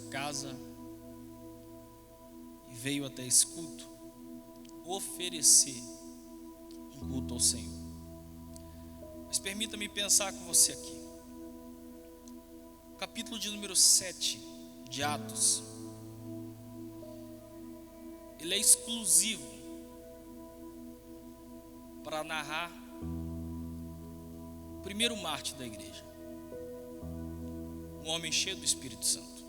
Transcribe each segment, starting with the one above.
casa e veio até esse culto oferecer um culto ao Senhor. Mas permita-me pensar com você aqui. O capítulo de número 7 de Atos, ele é exclusivo para narrar o primeiro mártir da igreja, um homem cheio do Espírito Santo.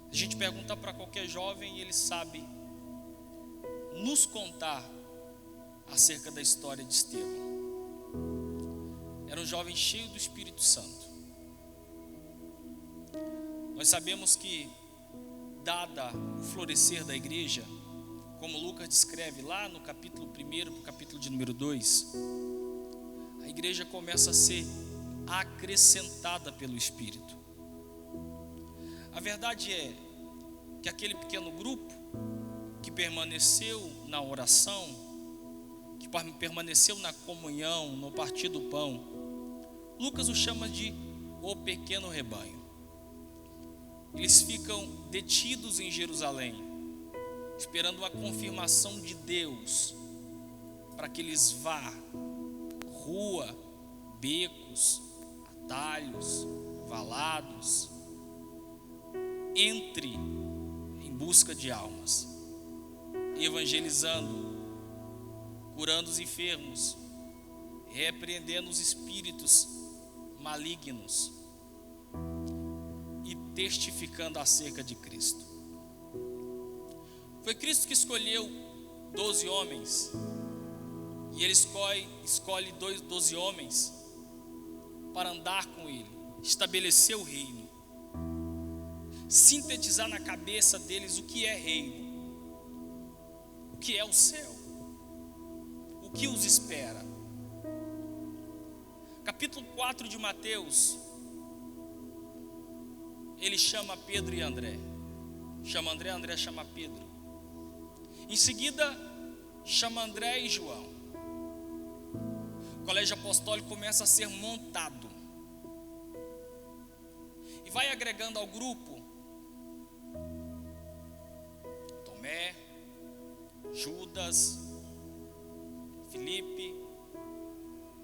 Se a gente perguntar para qualquer jovem, ele sabe nos contar acerca da história de Estevão. Era um jovem cheio do Espírito Santo. Nós sabemos que, dada o florescer da igreja, como Lucas descreve lá no capítulo 1, no capítulo de número 2, a igreja começa a ser acrescentada pelo Espírito. A verdade é que aquele pequeno grupo que permaneceu na oração, que permaneceu na comunhão, no partir do pão, Lucas o chama de o pequeno rebanho. Eles ficam detidos em Jerusalém, esperando uma confirmação de Deus, para que eles vá rua, becos, atalhos, valados, entre em busca de almas, evangelizando, curando os enfermos, repreendendo os espíritos malignos e testificando acerca de Cristo. Foi Cristo que escolheu 12 homens, e Ele escolhe 12 homens para andar com Ele, estabelecer o reino, sintetizar na cabeça deles o que é reino, o que é o céu, o que os espera. Capítulo 4 de Mateus, ele chama Pedro e André. Chama André, André chama Pedro. Em seguida, chama André e João. O colégio apostólico começa a ser montado. E vai agregando ao grupo Tomé, Judas, Filipe,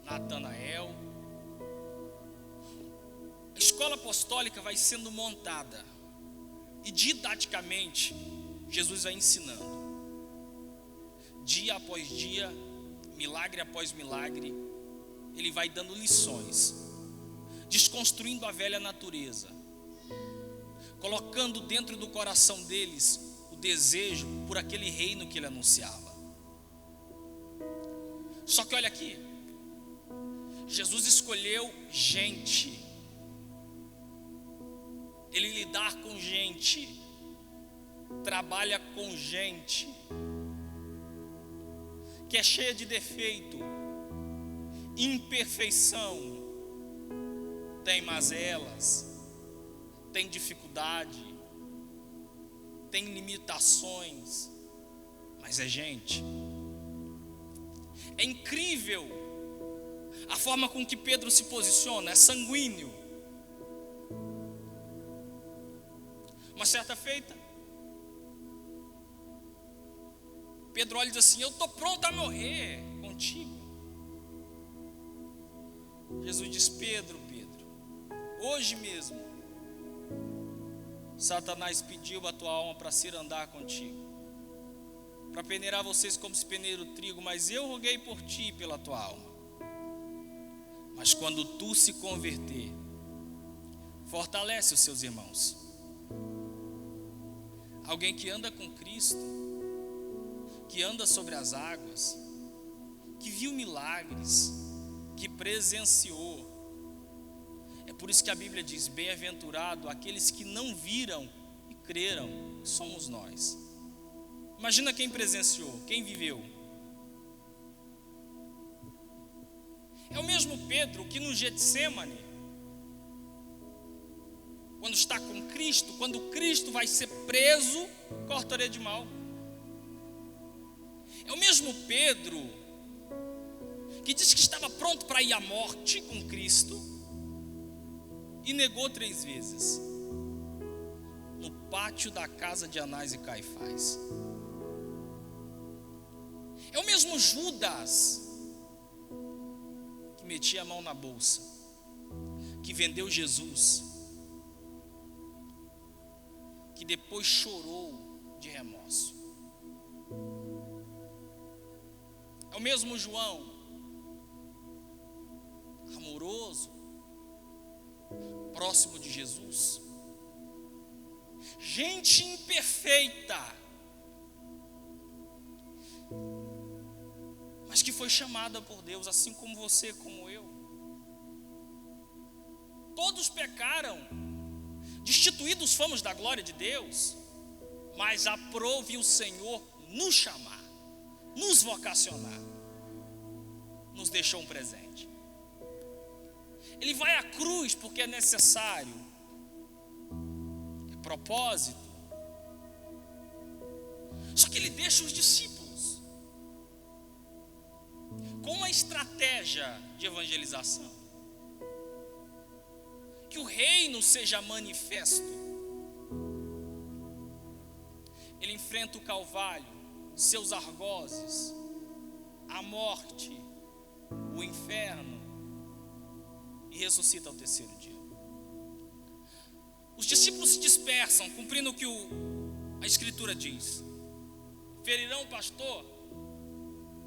Natanael. A escola apostólica vai sendo montada e didaticamente Jesus vai ensinando. Dia após dia, milagre após milagre, Ele vai dando lições, desconstruindo a velha natureza, colocando dentro do coração deles o desejo por aquele reino que Ele anunciava. Só que olha aqui, Jesus escolheu gente. Ele lidar com gente, trabalha com gente que é cheia de defeito, imperfeição, tem mazelas, tem dificuldade, tem limitações, mas é gente. É incrível a forma com que Pedro se posiciona, é sanguíneo. Uma certa feita, Pedro olha e diz assim: eu estou pronto a morrer contigo. Jesus diz: Pedro, hoje mesmo Satanás pediu a tua alma para se andar contigo, para peneirar vocês como se peneira o trigo, mas eu roguei por ti e pela tua alma. Mas quando tu se converter, fortalece os seus irmãos. Alguém que anda com Cristo, que anda sobre as águas, que viu milagres, que presenciou. É por isso que a Bíblia diz: bem-aventurado aqueles que não viram e creram, que somos nós. Imagina quem presenciou, quem viveu. É o mesmo Pedro que no Getsêmani, quando está com Cristo, quando Cristo vai ser preso, corta a orelha de mal. É o mesmo Pedro que disse que estava pronto para ir à morte com Cristo e negou 3 vezes. pátio da casa de Anás e Caifás. É o mesmo Judas que metia a mão na bolsa, que vendeu Jesus, que depois chorou de remorso. É o mesmo João, amoroso, próximo de Jesus, gente imperfeita, mas que foi chamada por Deus, assim como você, como eu. Todos pecaram, destituídos fomos da glória de Deus, mas aprove o Senhor nos chamar, nos vocacionar, nos deixou um presente. Ele vai à cruz porque é necessário, é propósito. Só que ele deixa os discípulos com uma estratégia de evangelização, que o reino seja manifesto. Ele enfrenta o Calvário, seus argozes, a morte, o inferno, e ressuscita ao terceiro dia. Os discípulos se dispersam, cumprindo o que a Escritura diz: ferirão o pastor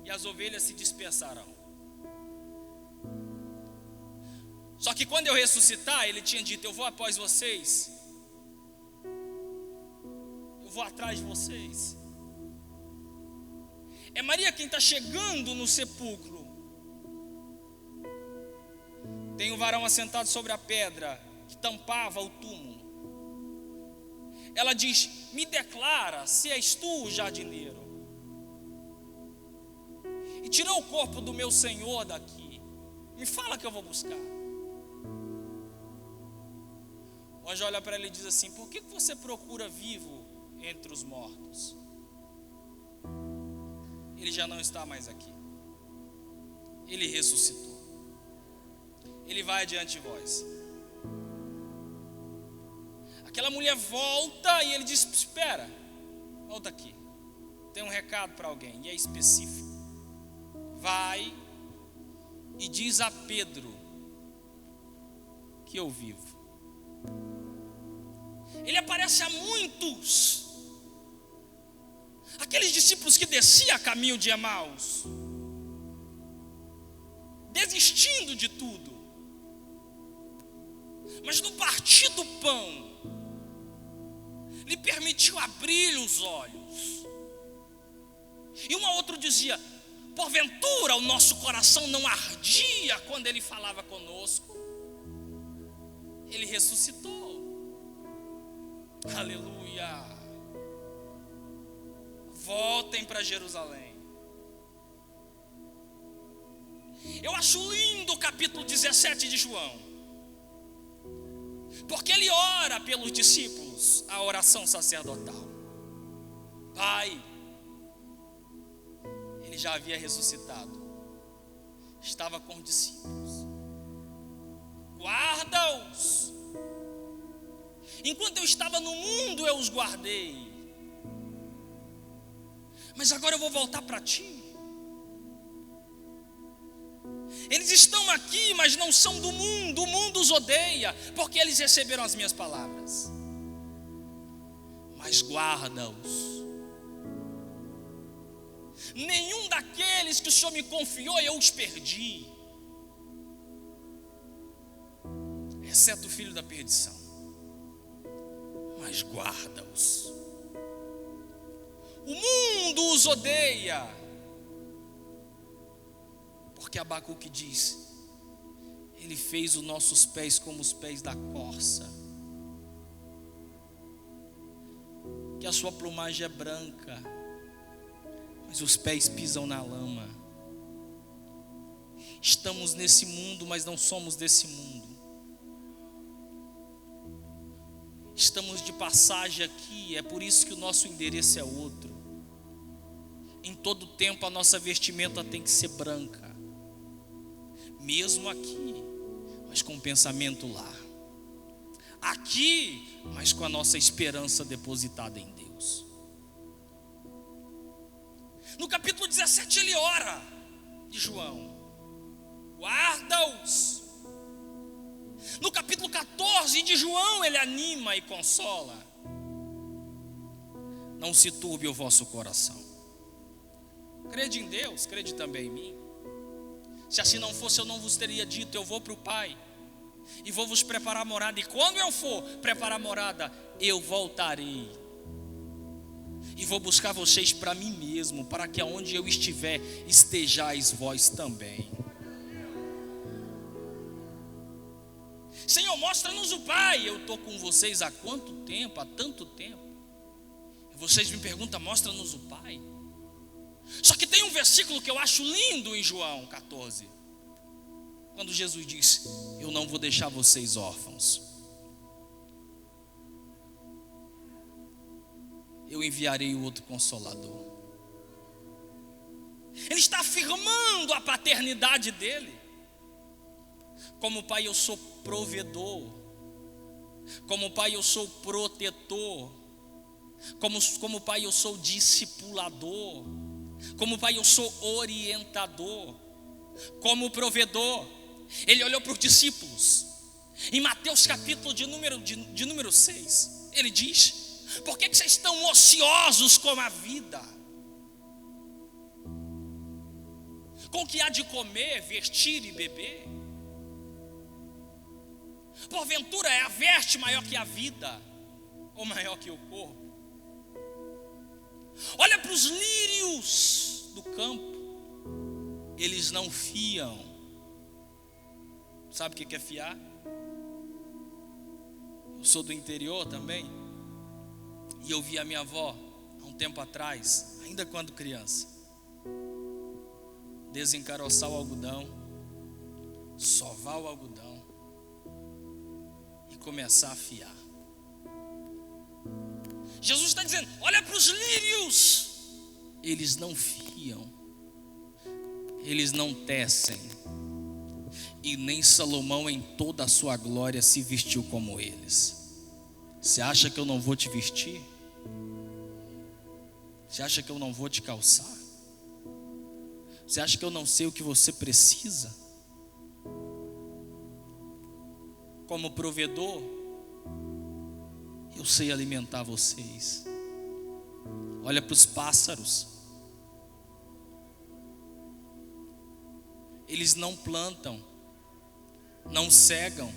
e as ovelhas se dispersarão. Só que quando eu ressuscitar, ele tinha dito: eu vou após vocês, eu vou atrás de vocês. É Maria quem está chegando no sepulcro. Tem um varão assentado sobre a pedra que tampava o túmulo. Ela diz: me declara se és tu o jardineiro. E tirou o corpo do meu Senhor daqui. Me fala que eu vou buscar. O anjo olha para ela e diz assim: por que você procura vivo entre os mortos? Ele já não está mais aqui. Ele ressuscitou. Ele vai adiante de vós. Aquela mulher volta e ele diz: espera, volta aqui, tem um recado para alguém, e é específico. Vai e diz a Pedro que eu vivo. Ele aparece a muitos, aqueles discípulos que desciam a caminho de Emaús, desistindo de tudo, mas no partir do pão lhe permitiu abrir os olhos. E um a outro dizia: porventura o nosso coração não ardia quando ele falava conosco? Ele ressuscitou. Aleluia. Voltem para Jerusalém. Eu acho lindo o capítulo 17 de João, porque ele ora pelos discípulos, a oração sacerdotal. Pai, ele já havia ressuscitado, estava com os discípulos, guarda-os. Enquanto eu estava no mundo eu os guardei, mas agora eu vou voltar para ti. Eles estão aqui, mas não são do mundo. O mundo os odeia, porque eles receberam as minhas palavras. Mas guarda-os. Nenhum daqueles que o Senhor me confiou eu os perdi, exceto o filho da perdição. Mas guarda-os. O mundo os odeia, porque Abacuque diz: ele fez os nossos pés como os pés da corça, que a sua plumagem é branca, mas os pés pisam na lama. Estamos nesse mundo, mas não somos desse mundo. Estamos de passagem aqui, é por isso que o nosso endereço é outro. Em todo tempo a nossa vestimenta tem que ser branca, mesmo aqui, mas com o pensamento lá. aqui, mas com a nossa esperança depositada em Deus. No capítulo 17 ele ora de João: guarda-os. No capítulo 14 de João ele anima e consola: não se turbe o vosso coração. Crede em Deus, crede também em mim. Se assim não fosse, eu não vos teria dito: eu vou para o Pai e vou vos preparar morada, e quando eu for preparar morada, eu voltarei e vou buscar vocês para mim mesmo, para que aonde eu estiver, estejais vós também. Senhor, mostra-nos o Pai. Eu estou com vocês há quanto tempo? Há tanto tempo. E vocês me perguntam: mostra-nos o Pai. Só que tem um versículo que eu acho lindo em João 14, quando Jesus diz: eu não vou deixar vocês órfãos, eu enviarei o outro Consolador. Ele está afirmando a paternidade dele. Como pai eu sou provedor, como pai eu sou protetor, como pai eu sou discipulador, como pai eu sou orientador, como provedor. Ele olhou para os discípulos, em Mateus capítulo de número 6, ele diz: por que vocês estão ociosos com a vida? Com o que há de comer, vestir e beber? Porventura é a veste maior que a vida, ou maior que o corpo? Olha para os lírios do campo, eles não fiam. Sabe o que é fiar? Eu sou do interior também, e eu vi a minha avó há um tempo atrás, ainda quando criança, desencaroçar o algodão, sovar o algodão e começar a fiar. Jesus está dizendo: olha para os lírios, eles não fiam, eles não tecem, e nem Salomão em toda a sua glória se vestiu como eles. Você acha que eu não vou te vestir? Você acha que eu não vou te calçar? Você acha que eu não sei o que você precisa? Como provedor, eu sei alimentar vocês. Olha para os pássaros, eles não plantam, não cegam,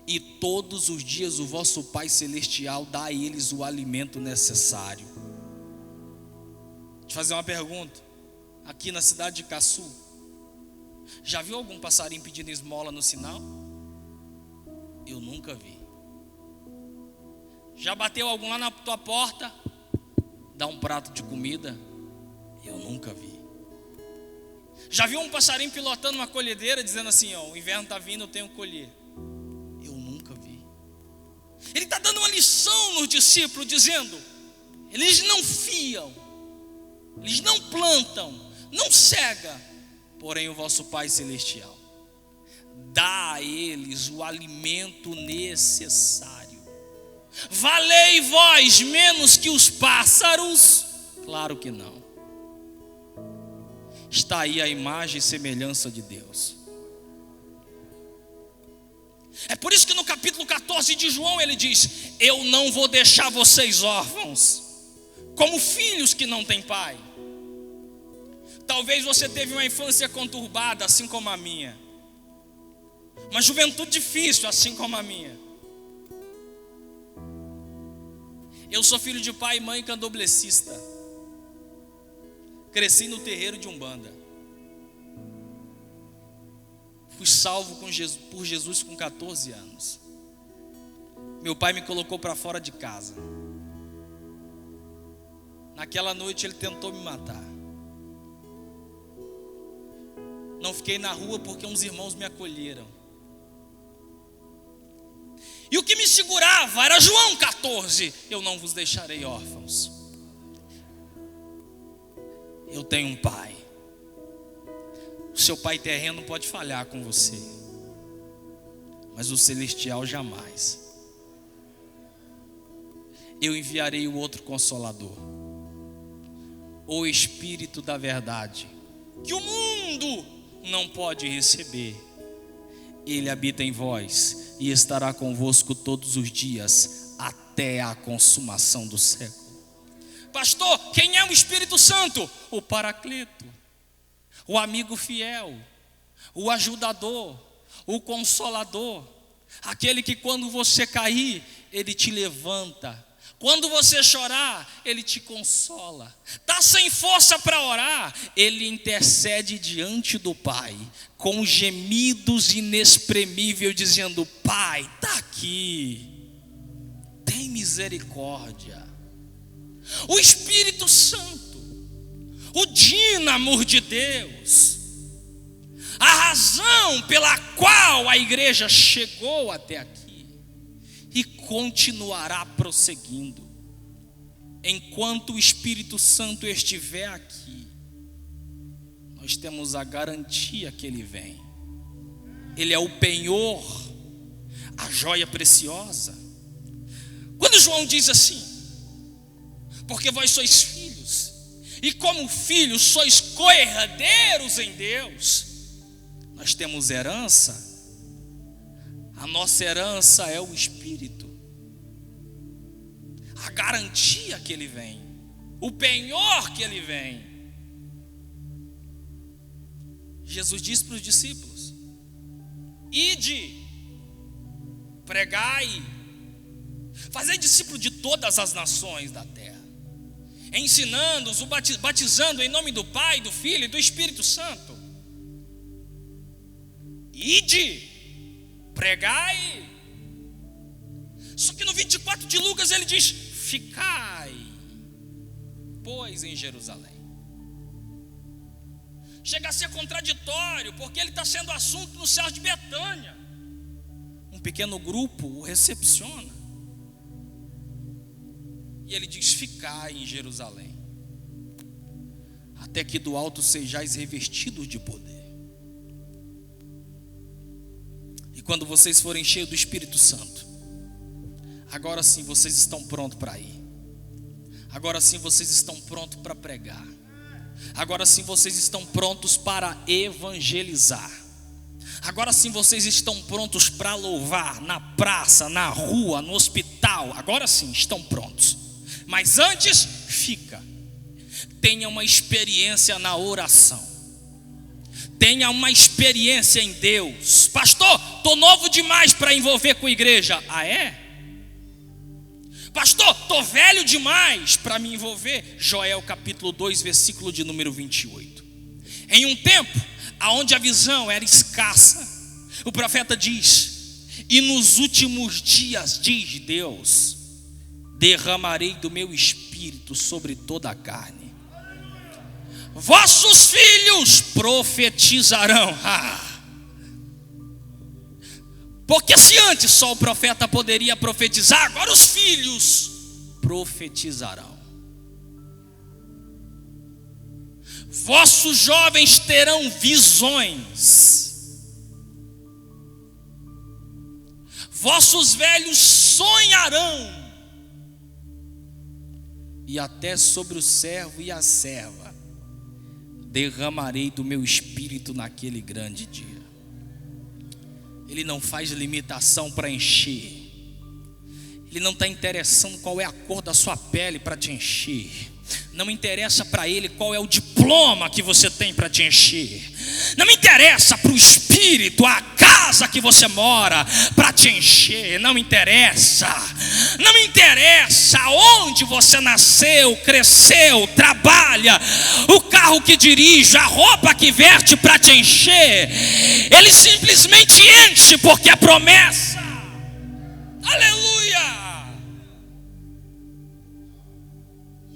e todos os dias o vosso Pai Celestial dá a eles o alimento necessário. Deixa eu fazer uma pergunta. Aqui na cidade de Caçu, já viu algum passarinho pedindo esmola no sinal? Eu nunca vi. Já bateu algum lá na tua porta, dá um prato de comida? Eu nunca vi. Já viu um passarinho pilotando uma colhedeira, dizendo assim: ó, o inverno está vindo, eu tenho que colher? Eu nunca vi. Ele está dando uma lição nos discípulos, dizendo: eles não fiam, eles não plantam, não cega, porém o vosso Pai Celestial dá a eles o alimento necessário. Valei vós menos que os pássaros? Claro que não. Está aí a imagem e semelhança de Deus. É por isso que no capítulo 14 de João ele diz: eu não vou deixar vocês órfãos, como filhos que não têm pai. Talvez você teve uma infância conturbada, assim como a minha, uma juventude difícil, assim como a minha. Eu sou filho de pai e mãe candomblessista. Cresci no terreiro de Umbanda. Fui salvo por Jesus com 14 anos. Meu pai me colocou para fora de casa. Naquela noite ele tentou me matar. Não fiquei na rua porque uns irmãos me acolheram. E o que me segurava era João 14: eu não vos deixarei órfãos. Eu tenho um pai. O seu pai terreno pode falhar com você, mas o celestial jamais. Eu enviarei o outro Consolador, o Espírito da verdade, que o mundo não pode receber. Ele habita em vós e estará convosco todos os dias, até a consumação do século. Pastor, quem é o Espírito Santo? O Paracleto, o amigo fiel, o ajudador, o consolador, aquele que quando você cair, ele te levanta. Quando você chorar, ele te consola. Está sem força para orar, ele intercede diante do Pai, com gemidos inexprimíveis, dizendo: Pai, está aqui, tem misericórdia. O Espírito Santo, o dínamo de Deus, a razão pela qual a igreja chegou até aqui e continuará prosseguindo. Enquanto o Espírito Santo estiver aqui, nós temos a garantia que ele vem. Ele é o penhor, a joia preciosa. Quando João diz assim: porque vós sois filhos, e como filhos sois co-herdeiros em Deus, nós temos herança. A nossa herança é o Espírito, a garantia que ele vem, o penhor que ele vem. Jesus disse para os discípulos: ide, pregai, fazei discípulo de todas as nações da terra, ensinando-os, batizando em nome do Pai, do Filho e do Espírito Santo. Ide, pregai. Só que no 24 de Lucas ele diz: ficai, pois, em Jerusalém. Chega a ser contraditório, porque ele está sendo assunto no céu de Betânia. Um pequeno grupo o recepciona, e ele diz: ficai em Jerusalém, até que do alto sejais revestidos de poder. E quando vocês forem cheios do Espírito Santo, agora sim vocês estão prontos para ir. Agora sim vocês estão prontos para pregar. Agora sim vocês estão prontos para evangelizar. Agora sim vocês estão prontos para louvar na praça, na rua, no hospital. Agora sim estão prontos. Mas antes, fica. Tenha uma experiência na oração. Tenha uma experiência em Deus. Pastor, estou novo demais para envolver com a igreja. Ah, é? Pastor, estou velho demais para me envolver. Joel capítulo 2, versículo de número 28. Em um tempo onde a visão era escassa, o profeta diz: e nos últimos dias, diz Deus, derramarei do meu espírito sobre toda a carne. Vossos filhos profetizarão. Porque se antes só o profeta poderia profetizar, agora os filhos profetizarão. Vossos jovens terão visões. Vossos velhos sonharão. E até sobre o servo e a serva derramarei do meu espírito naquele grande dia. Ele não faz limitação para encher. Ele não está interessando qual é a cor da sua pele para te encher. Não interessa para ele qual é o diploma que você tem para te encher. Não me interessa para o espírito, a casa que você mora para te encher. Não me interessa. Não me interessa onde você nasceu, cresceu, trabalha, o carro que dirige, a roupa que veste para te encher. Ele simplesmente enche porque é promessa. Aleluia!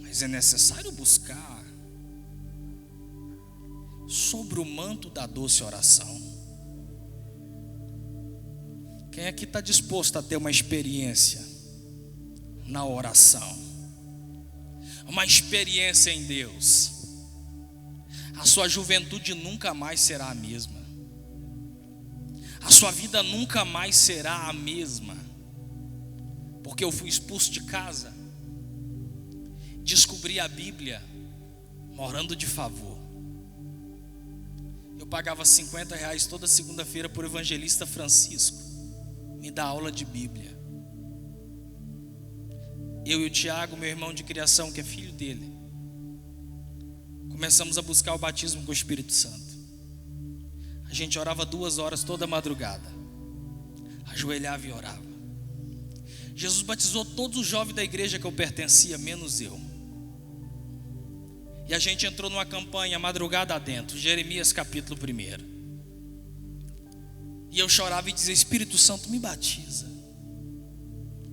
Mas é necessário buscar sobre o manto da doce oração. Quem aqui está disposto a ter uma experiência na oração? Uma experiência em Deus. A sua juventude nunca mais será a mesma. A sua vida nunca mais será a mesma. Porque eu fui expulso de casa. Descobri a Bíblia morando de favor. Eu pagava R$50 toda segunda-feira por evangelista Francisco me dar aula de Bíblia. Eu e o Tiago, meu irmão de criação, que é filho dele, começamos a buscar o batismo com o Espírito Santo. A gente orava 2 horas toda madrugada, ajoelhava e orava. Jesus batizou todos os jovens da igreja que eu pertencia, menos eu. E a gente entrou numa campanha madrugada adentro, Jeremias capítulo 1. E eu chorava e dizia: Espírito Santo, me batiza.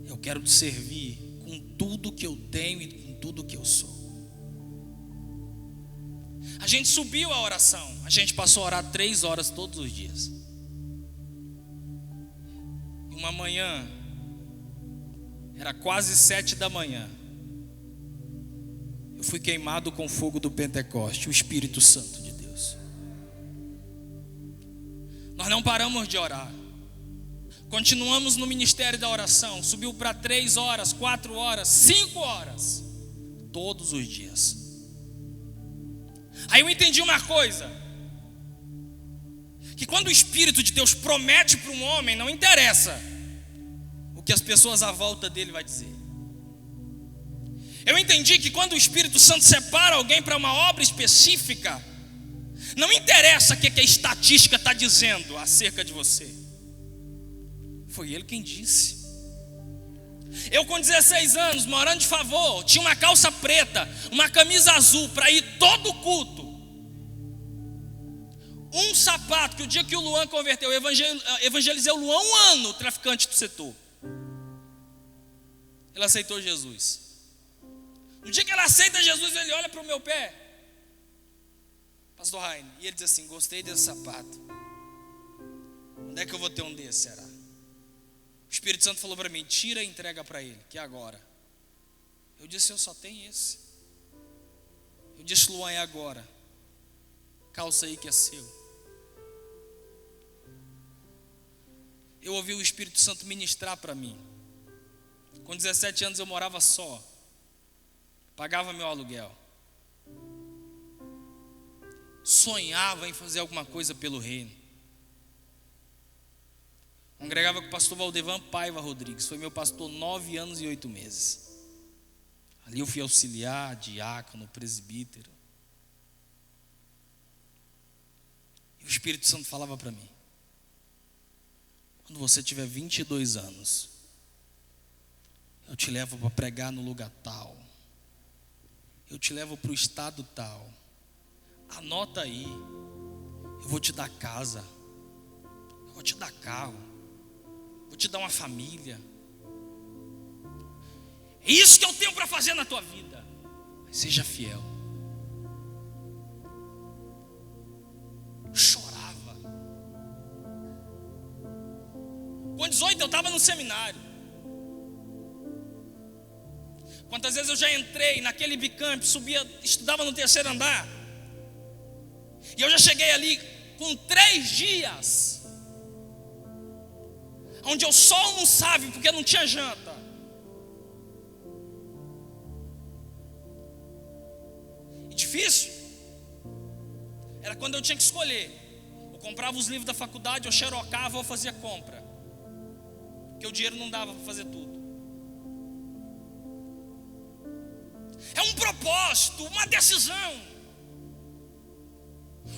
Eu quero te servir com tudo que eu tenho e com tudo que eu sou. A gente subiu a oração. A gente passou a orar 3 horas todos os dias. E uma manhã, era quase 7 da manhã, eu fui queimado com o fogo do Pentecoste, o Espírito Santo de Deus. Nós não paramos de orar. Continuamos no ministério da oração. Subiu para 3 horas, 4 horas, 5 horas, todos os dias. Aí eu entendi uma coisa: que quando o Espírito de Deus promete para um homem, não interessa o que as pessoas à volta dele vai dizer. Eu entendi que quando o Espírito Santo separa alguém para uma obra específica, não interessa o que a estatística está dizendo acerca de você. Foi ele quem disse. Eu com 16 anos, morando de favor, tinha uma calça preta, uma camisa azul para ir todo culto. Um sapato, que o dia que o Luan converteu, eu evangelizei o Luan 1 ano, traficante do setor. Ele aceitou Jesus. No dia que ele aceita Jesus, ele olha para o meu pé, Pastor Raine, e ele diz assim: gostei desse sapato. Onde é que eu vou ter um desse, será? O Espírito Santo falou para mim: tira e entrega para ele, que é agora. Eu disse: eu só tenho esse. Eu disse: Luan, é agora. Calça aí que é seu. Eu ouvi o Espírito Santo ministrar para mim. Com 17 anos eu morava só, pagava meu aluguel, sonhava em fazer alguma coisa pelo reino. Congregava com o pastor Valdevan Paiva Rodrigues. Foi meu pastor 9 anos e 8 meses. Ali eu fui auxiliar, diácono, presbítero. E o Espírito Santo falava para mim: quando você tiver 22 anos, eu te levo para pregar no lugar tal, eu te levo para o estado tal, anota aí, eu vou te dar casa, eu vou te dar carro, vou te dar uma família. É isso que eu tenho para fazer na tua vida, mas seja fiel. Eu chorava. Com 18 eu estava no seminário. Quantas vezes eu já entrei naquele bicamp, subia, estudava no 3º andar, e eu já cheguei ali com 3 dias, onde eu só almoçava porque não tinha janta. E difícil era quando eu tinha que escolher: eu comprava os livros da faculdade, eu xerocava ou fazia compra, porque o dinheiro não dava para fazer tudo. É um propósito, uma decisão.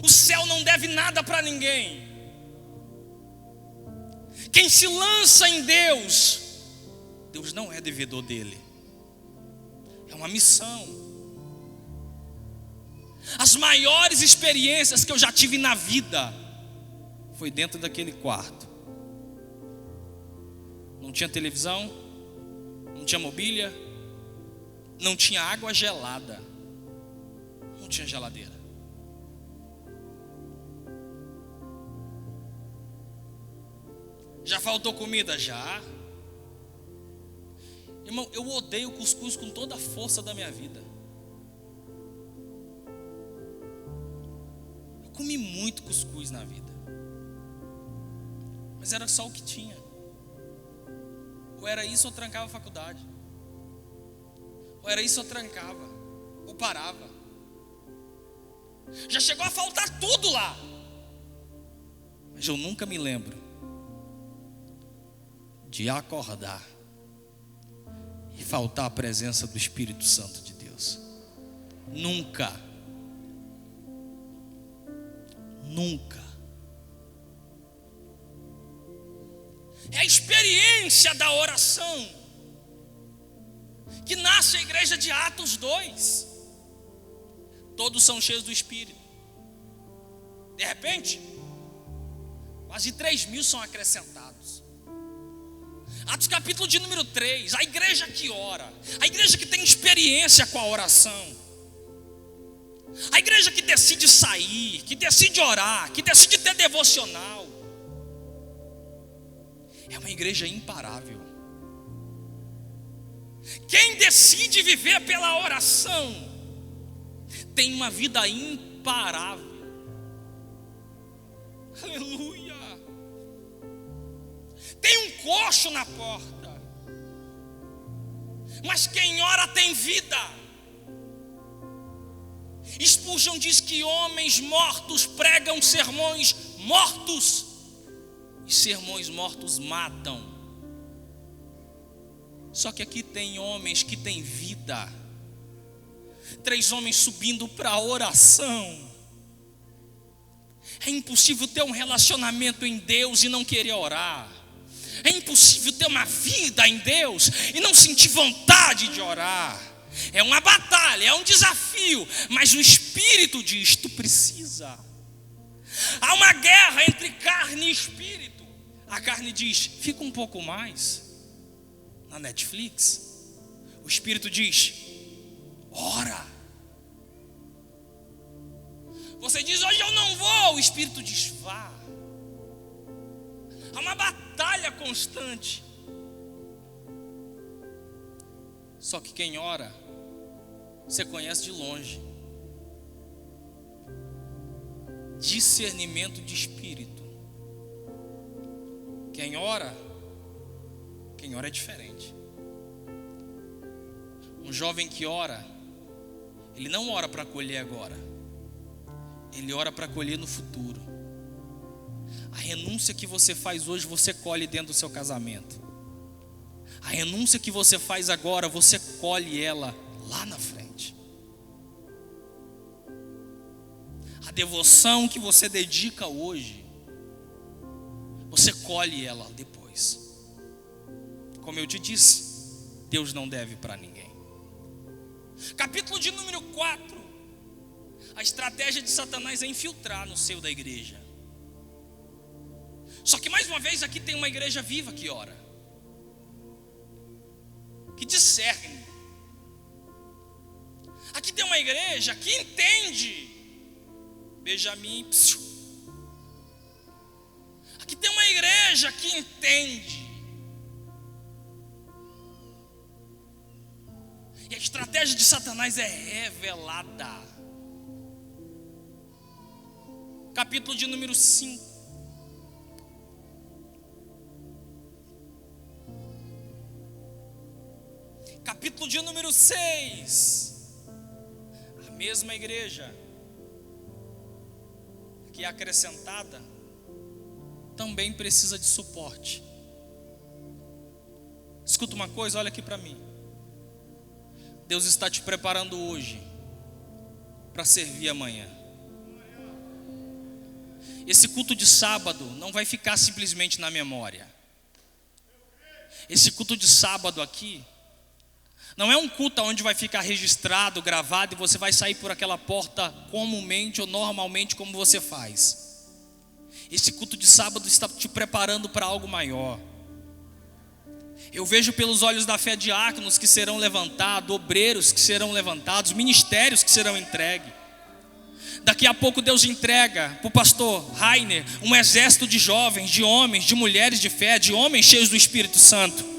O céu não deve nada para ninguém. Quem se lança em Deus, Deus não é devedor dele. É uma missão. As maiores experiências que eu já tive na vida foi dentro daquele quarto. Não tinha televisão, não tinha mobília, não tinha água gelada, não tinha geladeira. Já faltou comida? Já. Irmão, eu odeio cuscuz com toda a força da minha vida. Eu comi muito cuscuz na vida. Mas era só o que tinha. Ou era isso ou trancava a faculdade. Ou era isso ou trancava, ou parava. Já chegou a faltar tudo lá. Mas eu nunca me lembro de acordar e faltar a presença do Espírito Santo de Deus. Nunca. Nunca. É a experiência da oração que nasce a igreja de Atos 2. Todos são cheios do Espírito. De repente, quase 3.000 são acrescentados. Atos capítulo de número 3, a igreja que ora, a igreja que tem experiência com a oração, a igreja que decide sair, que decide orar, que decide ter devocional, é uma igreja imparável. Quem decide viver pela oração tem uma vida imparável. Aleluia. Tem um coxo na porta, mas quem ora tem vida. Spurgeon diz que homens mortos pregam sermões mortos, e sermões mortos matam. Só que aqui tem homens que têm vida. 3 homens subindo para a oração. É impossível ter um relacionamento em Deus e não querer orar. É impossível ter uma vida em Deus e não sentir vontade de orar. É uma batalha, é um desafio, mas o Espírito diz: tu precisa. Há uma guerra entre carne e espírito. A carne diz: fica um pouco mais na Netflix. O Espírito diz: ora. Você diz: hoje eu não vou. O Espírito diz: vá. Há uma batalha constante. Só que quem ora, você conhece de longe. Discernimento de espírito. Quem ora é diferente. Um jovem que ora, ele não ora para colher agora, ele ora para colher no futuro. A renúncia que você faz hoje, você colhe dentro do seu casamento. A renúncia que você faz agora, você colhe ela lá na frente. A devoção que você dedica hoje, você colhe ela depois. Como eu te disse, Deus não deve para ninguém. Capítulo de número 4. A estratégia de Satanás é infiltrar no seio da igreja. Só que mais uma vez aqui tem uma igreja viva que ora, que discerne. Aqui tem uma igreja que entende. Benjamin. Aqui tem uma igreja que entende. E a estratégia de Satanás é revelada. Capítulo de número 5. Capítulo de número 6. A mesma igreja que é acrescentada também precisa de suporte. Escuta uma coisa, olha aqui para mim. Deus está te preparando hoje para servir amanhã. Esse culto de sábado não vai ficar simplesmente na memória. Esse culto de sábado aqui não é um culto onde vai ficar registrado, gravado, e você vai sair por aquela porta comumente ou normalmente como você faz. Esse culto de sábado está te preparando para algo maior. Eu vejo pelos olhos da fé diáconos que serão levantados, obreiros que serão levantados, ministérios que serão entregues. Daqui a pouco Deus entrega para o pastor Rainer um exército de jovens, de homens, de mulheres de fé, de homens cheios do Espírito Santo.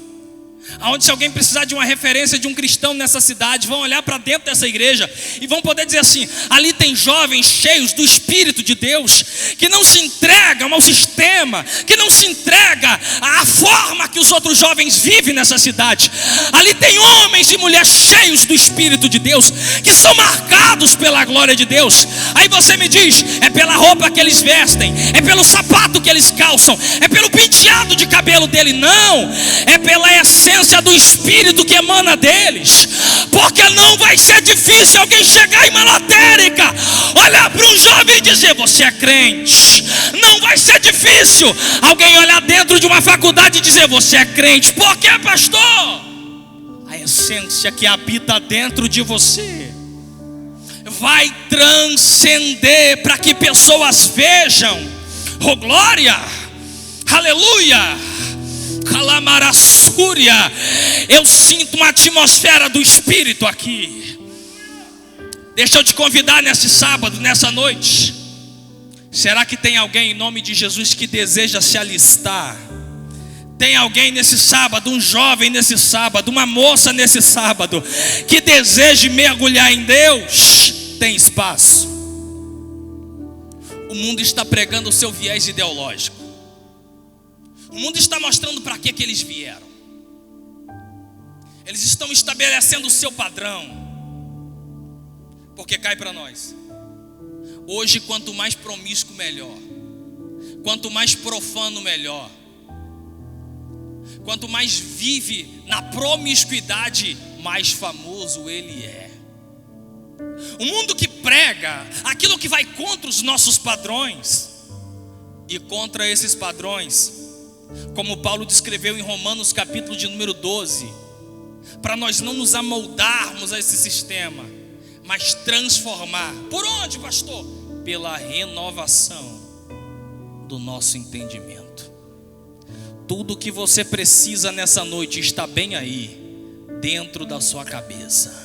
Aonde, se alguém precisar de uma referência de um cristão nessa cidade, vão olhar para dentro dessa igreja e vão poder dizer assim: ali tem jovens cheios do Espírito de Deus, que não se entregam ao sistema, que não se entrega à forma que os outros jovens vivem nessa cidade. Ali tem homens e mulheres cheios do Espírito de Deus, que são marcados pela glória de Deus. Aí você me diz: é pela roupa que eles vestem, é pelo sapato que eles calçam, é pelo penteado de cabelo dele. Não, é pela essência do Espírito que emana deles. Porque não vai ser difícil alguém chegar em uma lotérica, olhar para um jovem e dizer: você é crente. Não vai ser difícil alguém olhar dentro de uma faculdade e dizer: você é crente. Por quê, pastor? A essência que habita dentro de você vai transcender para que pessoas vejam. Oh glória, aleluia. Calamarassúria. Eu sinto uma atmosfera do Espírito aqui. Deixa eu te convidar nesse sábado, nessa noite. Será que tem alguém em nome de Jesus que deseja se alistar? Tem alguém nesse sábado, um jovem nesse sábado, uma moça nesse sábado, que deseje mergulhar em Deus? Tem espaço. O mundo está pregando o seu viés ideológico. O mundo está mostrando para que eles vieram. Eles estão estabelecendo o seu padrão. Porque cai para nós. Hoje, quanto mais promíscuo, melhor. Quanto mais profano, melhor. Quanto mais vive na promiscuidade, mais famoso ele é. O mundo que prega aquilo que vai contra os nossos padrões. E contra esses padrões, como Paulo descreveu em Romanos capítulo de número 12, para nós não nos amoldarmos a esse sistema, mas transformar. Por onde, pastor? Pela renovação do nosso entendimento. Tudo que você precisa nessa noite está bem aí, dentro da sua cabeça.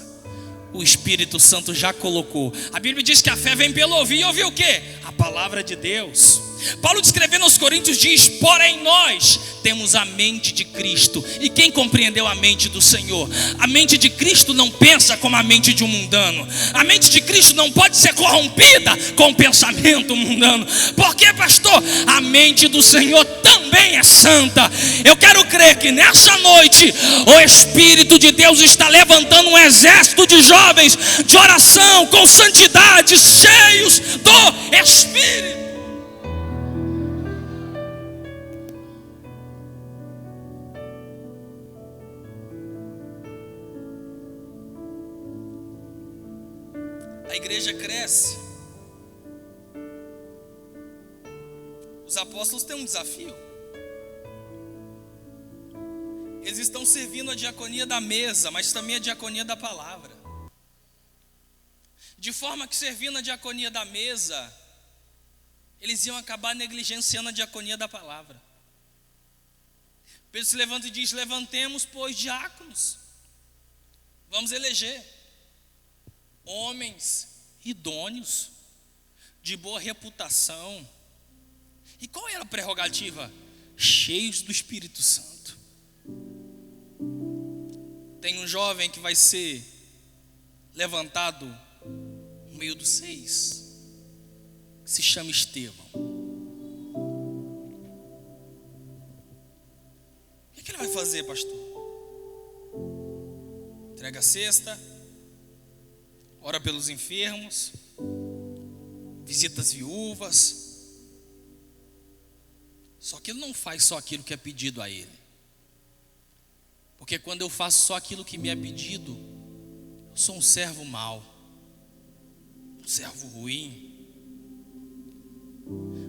O Espírito Santo já colocou. A Bíblia diz que a fé vem pelo ouvir. E ouvir o quê? A palavra de Deus. Paulo descrevendo aos Coríntios diz: porém nós temos a mente de Cristo. E quem compreendeu a mente do Senhor? A mente de Cristo não pensa como a mente de um mundano. A mente de Cristo não pode ser corrompida com o pensamento mundano. Por quê, pastor? A mente do Senhor também é santa. Eu quero crer que nessa noite o Espírito de Deus está levantando um exército de jovens de oração com santidade, cheios do Espírito. A igreja cresce. Os apóstolos têm um desafio. Eles estão servindo a diaconia da mesa, mas também a diaconia da palavra. De forma que, servindo a diaconia da mesa, eles iam acabar negligenciando a diaconia da palavra. Pedro se levanta e diz: levantemos, pois, diáconos. Vamos eleger homens idôneos, de boa reputação. E qual era a prerrogativa? Cheios do Espírito Santo. Tem um jovem que vai ser levantado no meio dos 6, que se chama Estevão. O que ele vai fazer, pastor? Entrega a cesta, ora pelos enfermos, visita as viúvas. Só que ele não faz só aquilo que é pedido a ele. Porque quando eu faço só aquilo que me é pedido, eu sou um servo mau, um servo ruim.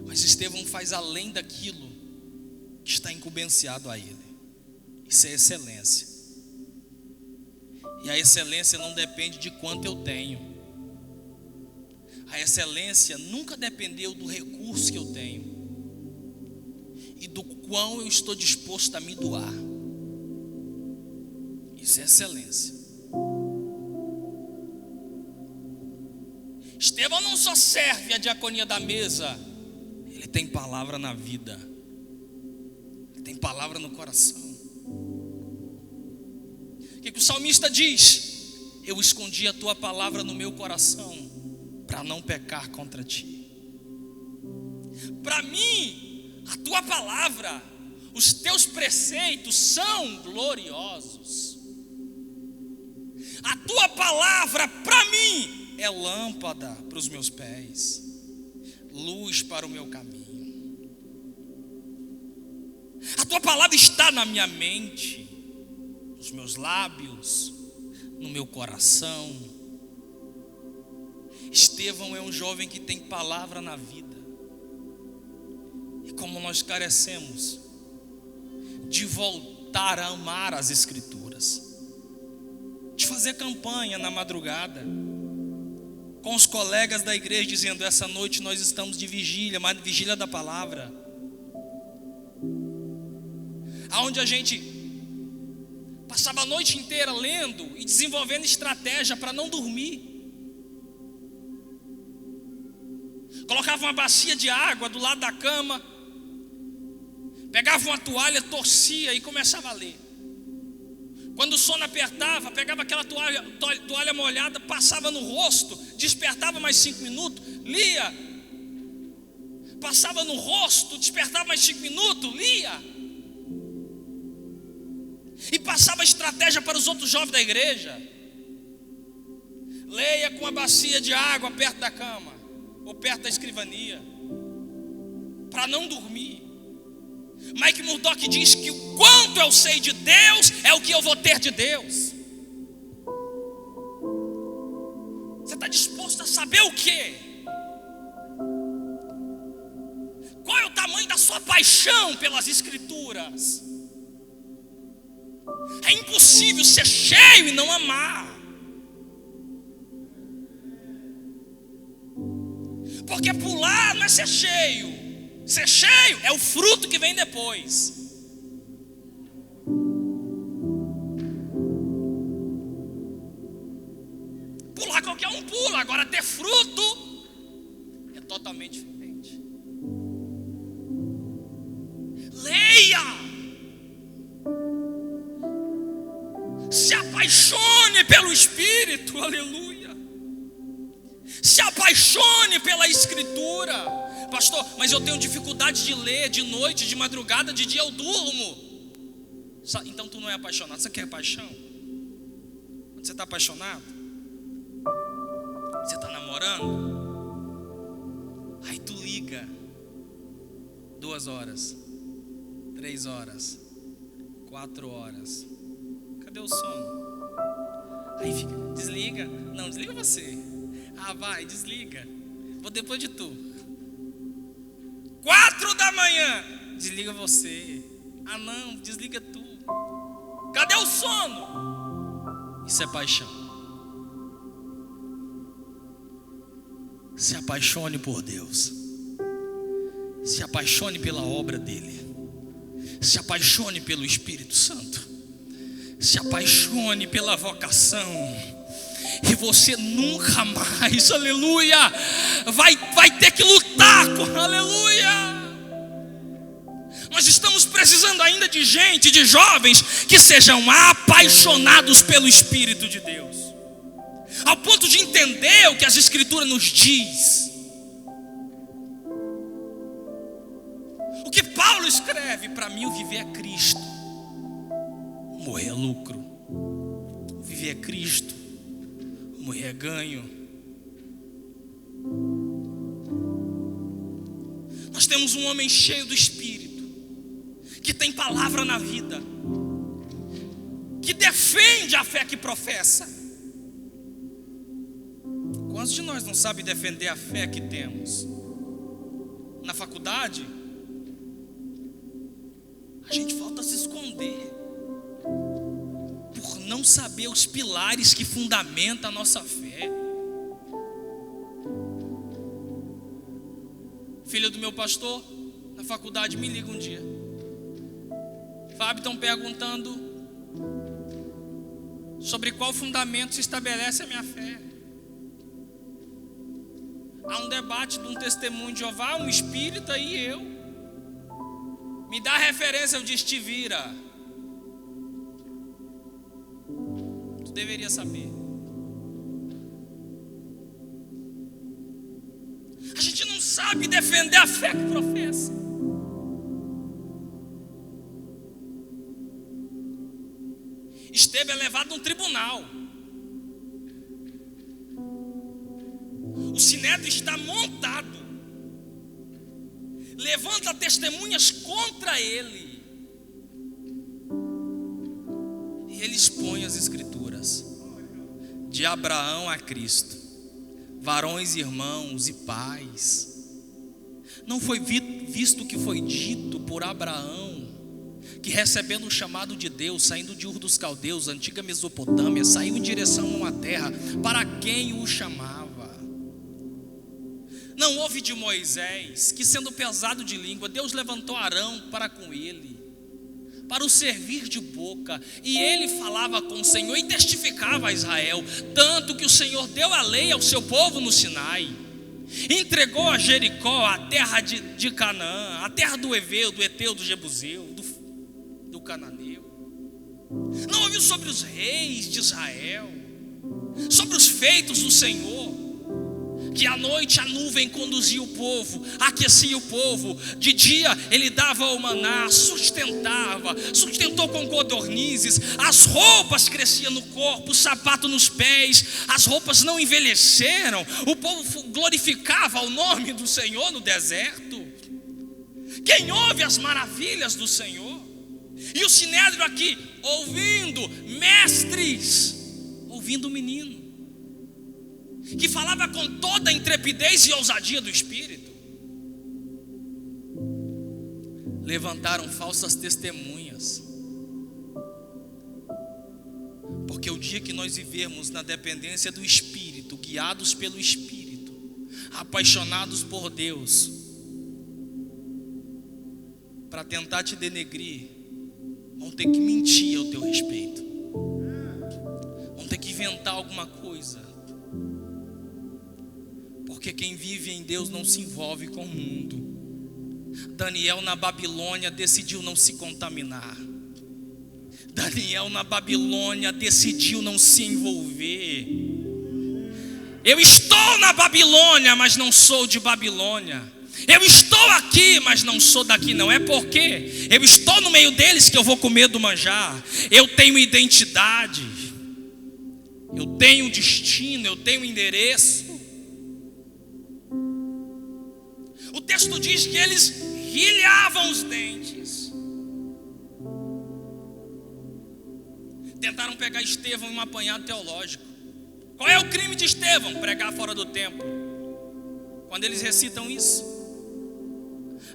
Mas Estevão faz além daquilo que está incumbenciado a ele. Isso é excelência. E a excelência não depende de quanto eu tenho. A excelência nunca dependeu do recurso que eu tenho e do quão eu estou disposto a me doar. Isso é excelência. Estevão não só serve a diaconia da mesa, ele tem palavra na vida, ele tem palavra no coração. que o salmista diz? Eu escondi a tua palavra no meu coração para não pecar contra ti. Para mim, a tua palavra, os teus preceitos são gloriosos. A tua palavra para mim é lâmpada para os meus pés, luz para o meu caminho. A tua palavra está na minha mente, nos meus lábios, no meu coração. Estevão é um jovem que tem palavra na vida. E como nós carecemos de voltar a amar as Escrituras, de fazer campanha na madrugada com os colegas da igreja, dizendo: essa noite nós estamos de vigília, mas vigília da palavra, aonde a gente passava a noite inteira lendo e desenvolvendo estratégia para não dormir. Colocava uma bacia de água do lado da cama, pegava uma toalha, torcia e começava a ler. Quando o sono apertava, pegava aquela toalha molhada, passava no rosto, despertava mais 5 minutos, lia. Passava no rosto, despertava mais 5 minutos, lia. E passava estratégia para os outros jovens da igreja. Leia com uma bacia de água perto da cama, ou perto da escrivania, para não dormir. Mike Murdock diz que o quanto eu sei de Deus é o que eu vou ter de Deus. Você está disposto a saber o quê? Qual é o tamanho da sua paixão pelas Escrituras? É impossível ser cheio e não amar. Porque pular não é ser cheio. Ser cheio é o fruto que vem depois. Pular qualquer um pula. Agora ter fruto é totalmente diferente. Leia. Se apaixone pelo Espírito. Aleluia. Se apaixone pela Escritura. Pastor, mas eu tenho dificuldade de ler de noite, de madrugada, de dia eu durmo. Então tu não é apaixonado. Você quer paixão? Quando você está apaixonado, você está namorando, aí tu liga 2 horas, 3 horas, 4 horas. Cadê o sono? Aí fica, desliga. Não, desliga você. Ah, vai, desliga. Vou depois de tu. 4 da manhã, desliga você. Ah não, desliga tu. Cadê o sono? Isso é paixão. Se apaixone por Deus. Se apaixone pela obra dele. Se apaixone pelo Espírito Santo. Se apaixone pela vocação. E você nunca mais, aleluia, vai ter que lutar, aleluia. Nós estamos precisando ainda de gente, de jovens que sejam apaixonados pelo Espírito de Deus, ao ponto de entender o que as Escrituras nos diz. O que Paulo escreve: para mim o viver é Cristo, morrer é lucro. O viver é Cristo, morrer é ganho. Nós temos um homem cheio do Espírito, que tem palavra na vida, que defende a fé que professa. Quantos de nós não sabem defender a fé que temos? Na faculdade, a gente falta se esconder por não saber os pilares que fundamentam a nossa fé. Filho do meu pastor, na faculdade, me liga um dia: Fábio, estão perguntando sobre qual fundamento se estabelece a minha fé. Há um debate de um testemunho de Jeová, um espírita e eu. Me dá a referência, eu disse: te vira. deveria saber. A gente não sabe defender a fé que professa. Estevão é levado a um tribunal. O sinédrio está montado. Levanta testemunhas contra ele. E ele expõe as escrituras. De Abraão a Cristo. Varões, irmãos e pais. Não foi visto o que foi dito por Abraão, que recebendo o chamado de Deus, saindo de Ur dos Caldeus, antiga Mesopotâmia, saiu em direção a uma terra para quem o chamava. Não houve de Moisés, que sendo pesado de língua, Deus levantou Arão para com ele, para o servir de boca, e ele falava com o Senhor e testificava a Israel, tanto que o Senhor deu a lei ao seu povo no Sinai, entregou a Jericó, a terra de Canaã, a terra do Eveu, do Eteu, do Jebuseu, do Cananeu. Não ouviu sobre os reis de Israel, sobre os feitos do Senhor, que à noite a nuvem conduzia o povo, aquecia o povo, de dia ele dava o maná, sustentou com codornizes, as roupas cresciam no corpo, o sapato nos pés, as roupas não envelheceram, o povo glorificava o nome do Senhor no deserto. Quem ouve as maravilhas do Senhor? E o sinédrio aqui, ouvindo mestres, ouvindo o menino, que falava com toda a intrepidez e ousadia do Espírito. Levantaram falsas testemunhas, porque o dia que nós vivermos na dependência do Espírito, guiados pelo Espírito, apaixonados por Deus, para tentar te denegrir, vão ter que mentir ao teu respeito, vão ter que inventar alguma coisa. Porque quem vive em Deus não se envolve com o mundo. Daniel na Babilônia decidiu não se contaminar. Daniel na Babilônia decidiu não se envolver. Eu estou na Babilônia, mas não sou de Babilônia. Eu estou aqui, mas não sou daqui. Não é porque eu estou no meio deles que eu vou comer do manjar. Eu tenho identidade, eu tenho destino, eu tenho endereço. O texto diz que eles rilhavam os dentes. Tentaram pegar Estevão em um apanhado teológico. Qual é o crime de Estevão? Pregar fora do templo. Quando eles recitam isso,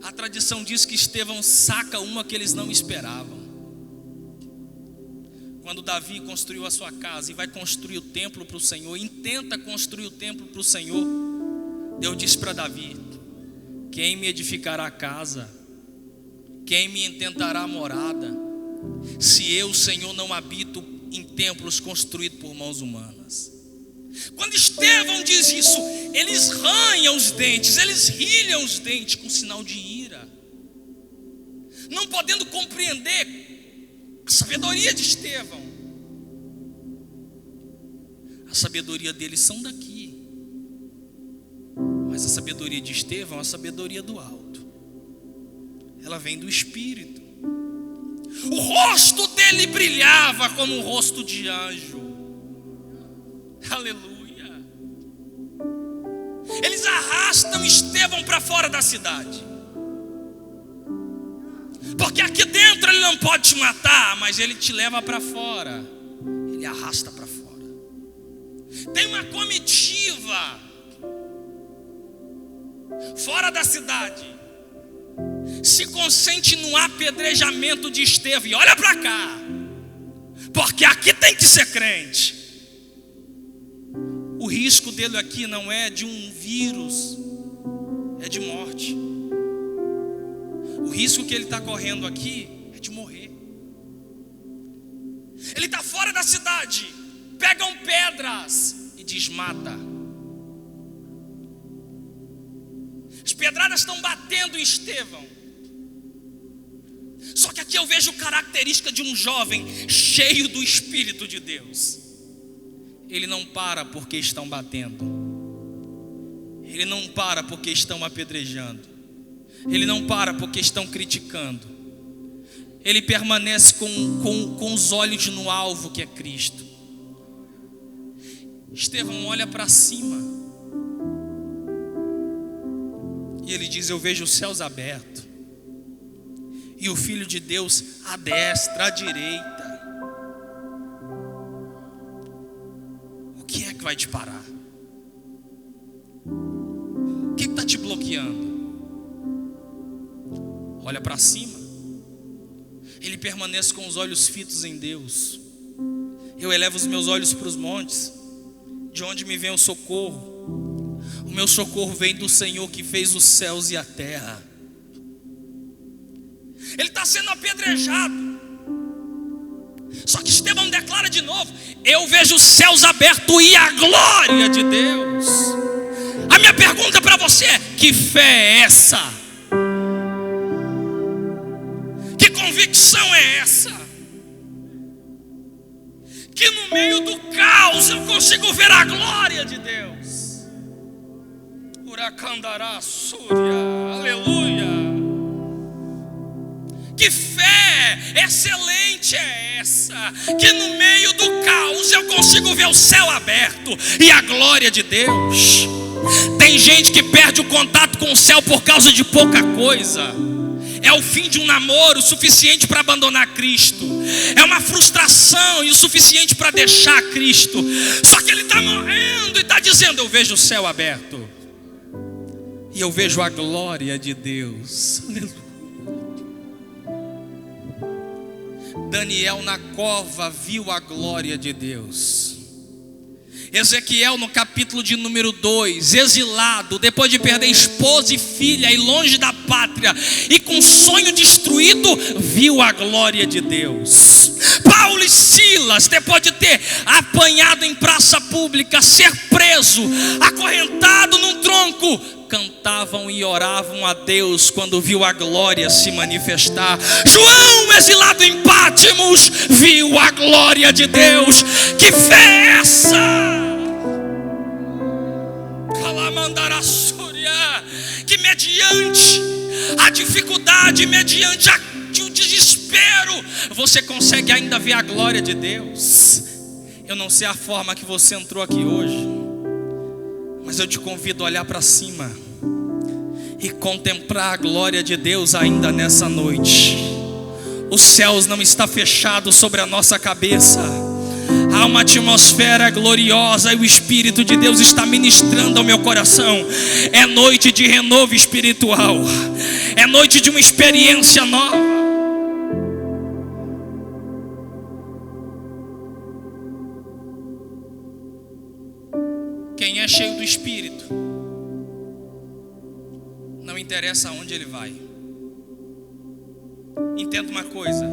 a tradição diz que Estevão saca uma que eles não esperavam. Quando Davi construiu a sua casa e vai construir o templo para o Senhor, intenta construir o templo para o Senhor, Deus disse para Davi: quem me edificará a casa? Quem me intentará a morada? Se eu, Senhor, não habito em templos construídos por mãos humanas. Quando Estevão diz isso, eles ranham os dentes, eles rilham os dentes com sinal de ira, não podendo compreender a sabedoria de Estevão. A sabedoria deles são daqui, mas a sabedoria de Estevão é a sabedoria do alto. Ela vem do Espírito. O rosto dele brilhava como um rosto de anjo. Aleluia. Eles arrastam Estevão para fora da cidade, porque aqui dentro ele não pode te matar, mas ele te leva para fora. Ele arrasta para fora. Tem uma comitiva fora da cidade, se consente no apedrejamento de Estevão. E olha para cá, porque aqui tem que ser crente. O risco dele aqui não é de um vírus, é de morte. O risco que ele está correndo aqui é de morrer. Ele está fora da cidade, pegam pedras e desmata. As pedradas estão batendo em Estevão. Só que aqui eu vejo característica de um jovem cheio do Espírito de Deus. Ele não para porque estão batendo. Ele não para porque estão apedrejando. Ele não para porque estão criticando. Ele permanece com os olhos no alvo, que é Cristo. Estevão olha para cima e ele diz: eu vejo os céus abertos e o Filho de Deus à destra, à direita. O que é que vai te parar? O que está te bloqueando? Olha para cima. Ele permanece com os olhos fitos em Deus. Eu elevo os meus olhos para os montes, de onde me vem o socorro. O meu socorro vem do Senhor que fez os céus e a terra. Ele está sendo apedrejado. Só que Estevão declara de novo: eu vejo os céus abertos e a glória de Deus. A minha pergunta para você é: que fé é essa? Que convicção é essa? Que no meio do caos eu consigo ver a glória de Deus. Uracandará, Súria, aleluia. Que fé excelente é essa? Que no meio do caos eu consigo ver o céu aberto e a glória de Deus. Tem gente que perde o contato com o céu por causa de pouca coisa. É o fim de um namoro suficiente para abandonar Cristo. É uma frustração e o suficiente para deixar Cristo. Só que ele está morrendo e está dizendo: eu vejo o céu aberto e eu vejo a glória de Deus. Aleluia. Daniel na cova viu a glória de Deus. Ezequiel no capítulo de número 2, exilado, depois de perder esposa e filha e longe da pátria e com sonho destruído, viu a glória de Deus. Paulo e Silas, depois de ter apanhado em praça pública, ser preso, acorrentado num tronco, cantavam e oravam a Deus quando viu a glória se manifestar. João, exilado em Pátimos, viu a glória de Deus. Que fé é essa? Que mediante a dificuldade, mediante o desespero, você consegue ainda ver a glória de Deus. Eu não sei a forma que você entrou aqui hoje, mas eu te convido a olhar para cima e contemplar a glória de Deus ainda nessa noite. Os céus não estão fechados sobre a nossa cabeça. Há uma atmosfera gloriosa e o Espírito de Deus está ministrando ao meu coração. É noite de renovo espiritual. É noite de uma experiência nova. Quem é cheio do Espírito, não interessa aonde ele vai. Entenda uma coisa: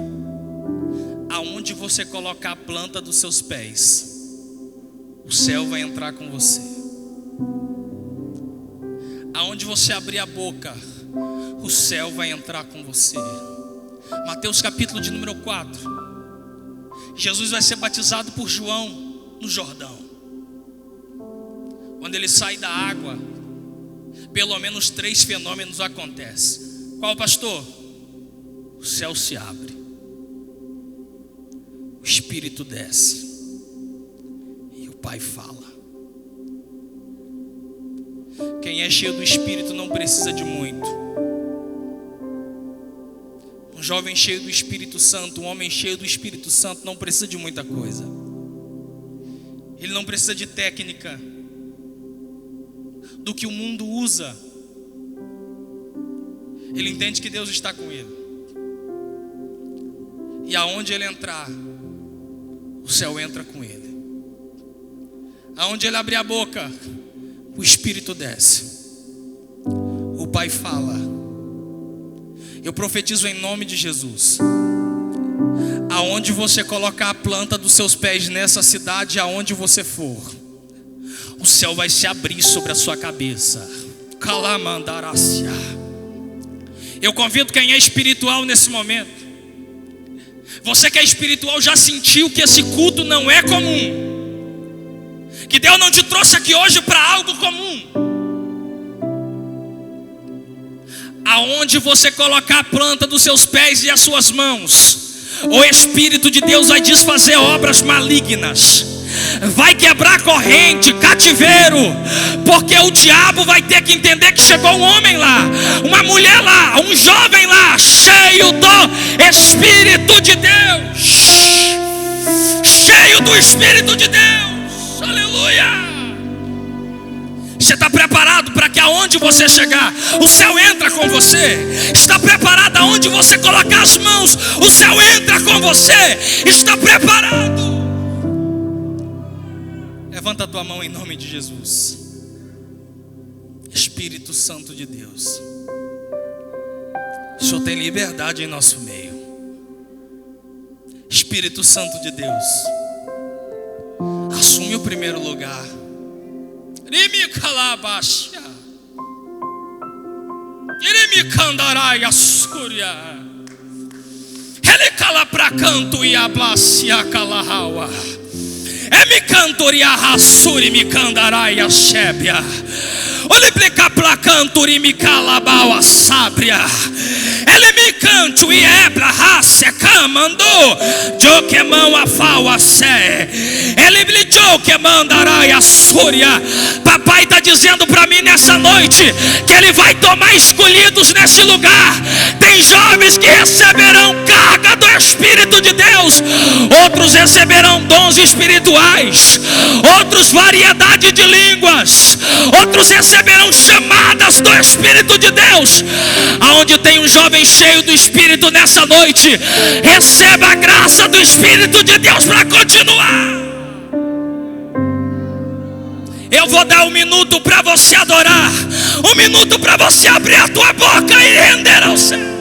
aonde você colocar a planta dos seus pés, o céu vai entrar com você. Aonde você abrir a boca, o céu vai entrar com você. Mateus capítulo de número 4. Jesus vai ser batizado por João no Jordão. Quando ele sai da água, pelo menos 3 fenômenos acontecem. Qual, pastor? O céu se abre, o Espírito desce e o Pai fala. Quem é cheio do Espírito não precisa de muito. Um jovem cheio do Espírito Santo, um homem cheio do Espírito Santo não precisa de muita coisa. Ele não precisa de técnica, do que o mundo usa. Ele entende que Deus está com ele. E aonde ele entrar, o céu entra com ele. Aonde ele abrir a boca, o Espírito desce. O Pai fala. Eu profetizo em nome de Jesus. Aonde você colocar a planta dos seus pés nessa cidade, aonde você for, o céu vai se abrir sobre a sua cabeça. Calamandarácia. Eu convido quem é espiritual nesse momento. Você que é espiritual já sentiu que esse culto não é comum. Que Deus não te trouxe aqui hoje para algo comum. Aonde você colocar a planta dos seus pés e as suas mãos, o Espírito de Deus vai desfazer obras malignas, vai quebrar corrente, cativeiro, porque o diabo vai ter que entender que chegou um homem lá, uma mulher lá, um jovem lá, cheio do Espírito de Deus, cheio do Espírito de Deus, aleluia. Você está preparado para que aonde você chegar, o céu entra com você? Está preparado aonde você colocar as mãos, o céu entra com você? Está preparado? Levanta a tua mão em nome de Jesus. Espírito Santo de Deus, o Senhor tem liberdade em nosso meio. Espírito Santo de Deus, assume o primeiro lugar. Irimi calabaxia, irimi candarai assúria, ele cala pra canto e ablacia calahawa, emi cantoria rassuri me candarai a xébia, oliplica pra canturi me calabau a sábria, ele me canto e ebra raça camandou, jo que mão a fau a sé, ele brilhou que mandarai a súria. Papai está dizendo para mim nessa noite que Ele vai tomar escolhidos nesse lugar. Tem jovens que receberão carga do Espírito de Deus, outros receberão dons espirituais, outros variedade de línguas, outros receberão chamadas do Espírito de Deus. Aonde tem um jovem cheio do Espírito nessa noite, receba a graça do Espírito de Deus para continuar. Eu vou dar 1 minuto para você adorar, 1 minuto para você abrir a tua boca e render ao céu.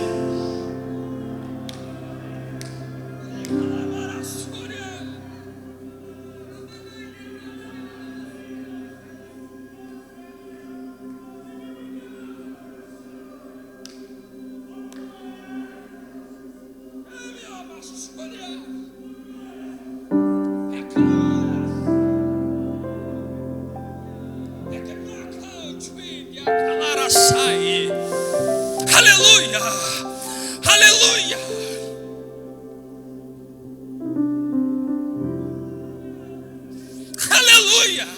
Aleluia, aleluia. Aleluia.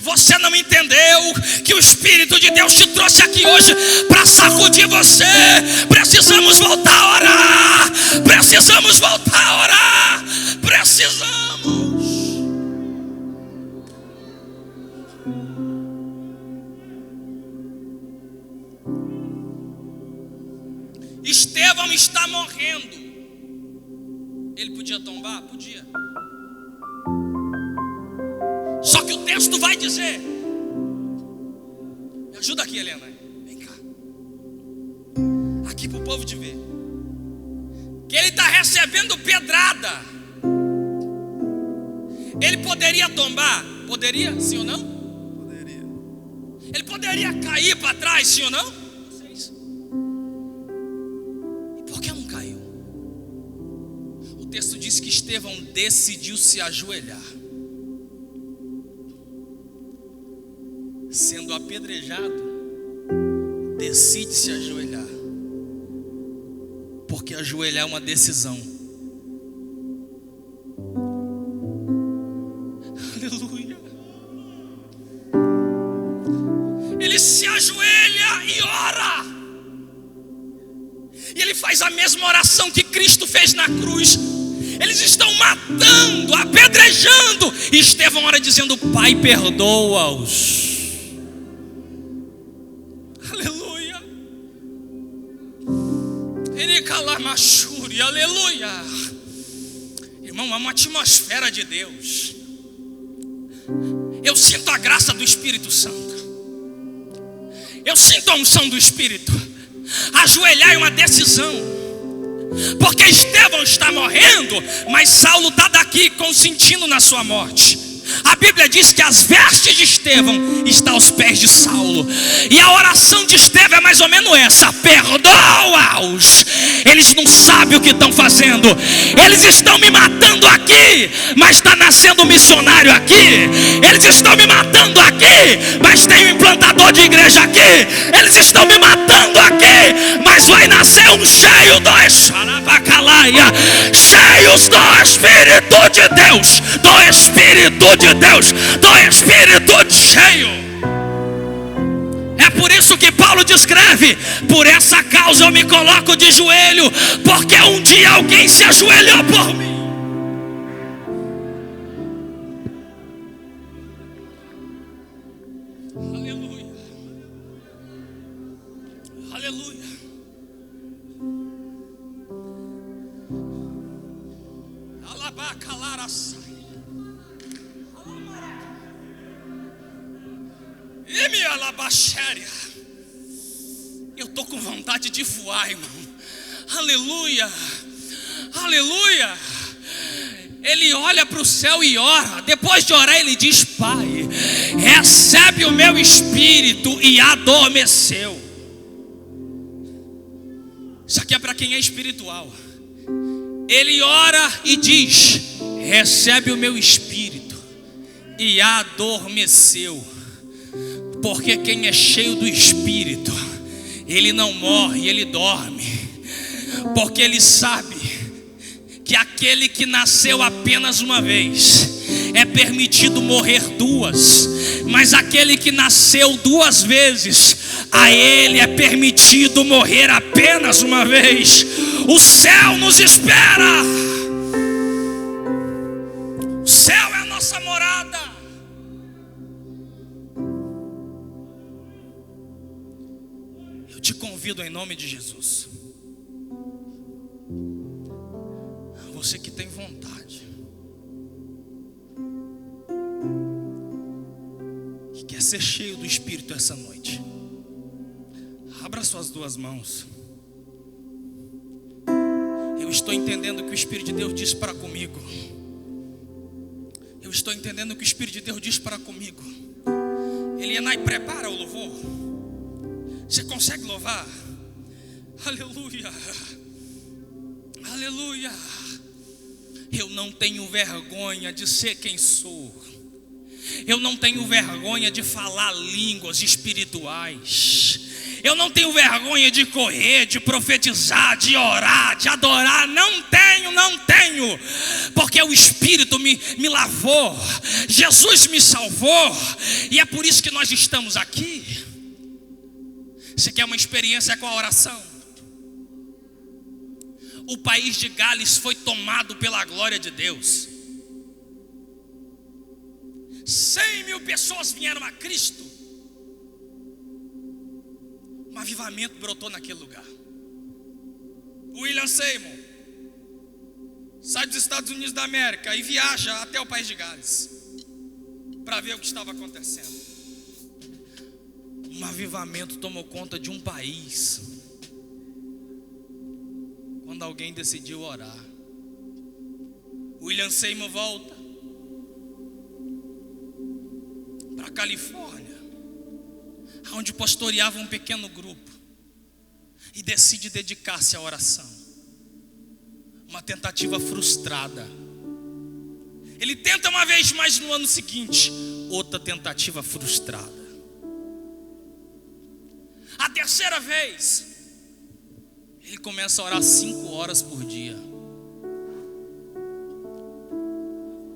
Você não entendeu que o Espírito de Deus te trouxe aqui hoje para sacudir você. Precisamos voltar a orar. Precisamos voltar a orar. Precisamos. Estevão está morrendo. Ele podia tombar? Podia. Só que o texto vai dizer, me ajuda aqui, Helena, vem cá, aqui para o povo te ver, que ele está recebendo pedrada. Ele poderia tombar? Poderia, sim ou não? Poderia. Ele poderia cair para trás, sim ou não? O texto diz que Estevão decidiu se ajoelhar. Sendo apedrejado, decide se ajoelhar. Porque ajoelhar é uma decisão. Aleluia. Ele se ajoelha e ora. E ele faz a mesma oração que Cristo fez na cruz. Eles estão matando, apedrejando, e Estevão ora dizendo: Pai, perdoa-os. Aleluia. Ele calamachuri, aleluia. Irmão, é uma atmosfera de Deus. Eu sinto a graça do Espírito Santo. Eu sinto a unção do Espírito. Ajoelhar é uma decisão. Porque Estevão está morrendo, mas Saulo está daqui consentindo na sua morte. A Bíblia diz que as vestes de Estevão estão aos pés de Saulo. E a oração de Estevão é mais ou menos essa: perdoa-os, eles não sabem o que estão fazendo. Eles estão me matando aqui, mas está nascendo um missionário aqui. Eles estão me matando aqui, mas tem um implantador de igreja aqui. Eles estão me matando aqui, mas vai nascer um cheio do cheios do Espírito de Deus, do Espírito de Deus, do Espírito de cheio. É por isso que Paulo descreve: por essa causa eu me coloco de joelho, porque um dia alguém se ajoelhou por mim. Aleluia, aleluia. Eu estou com vontade de voar, irmão. Aleluia, aleluia. Ele olha para o céu e ora. Depois de orar ele diz: Pai, recebe o meu espírito. E adormeceu. Isso aqui é para quem é espiritual. Ele ora e diz: recebe o meu espírito. E adormeceu. Porque quem é cheio do Espírito, ele não morre, ele dorme. Porque ele sabe que aquele que nasceu apenas uma vez é permitido morrer duas, mas aquele que nasceu duas vezes, a ele é permitido morrer apenas uma vez. O céu nos espera. O céu é a nossa morada. Te convido em nome de Jesus, você que tem vontade, que quer ser cheio do Espírito essa noite, abra suas duas mãos. Eu estou entendendo o que o Espírito de Deus diz para comigo. Eu estou entendendo o que o Espírito de Deus diz para comigo. Elianai, prepara o louvor. Você consegue louvar? Aleluia, aleluia. Eu não tenho vergonha de ser quem sou. Eu não tenho vergonha de falar línguas espirituais. Eu não tenho vergonha de correr, de profetizar, de orar, de adorar. Não tenho. Porque o Espírito me lavou. Jesus me salvou. E é por isso que nós estamos aqui. Você quer uma experiência com a oração? O país de Gales foi tomado pela glória de Deus. 100.000 pessoas vieram a Cristo. Um avivamento brotou naquele lugar. William Seymour sai dos Estados Unidos da América e viaja até o país de Gales para ver o que estava acontecendo. Um avivamento tomou conta de um país quando alguém decidiu orar. William Seymour volta para a Califórnia, onde pastoreava um pequeno grupo, e decide dedicar-se à oração. Uma tentativa frustrada. Ele tenta uma vez mais no ano seguinte, outra tentativa frustrada. A terceira vez, ele começa a orar 5 horas por dia.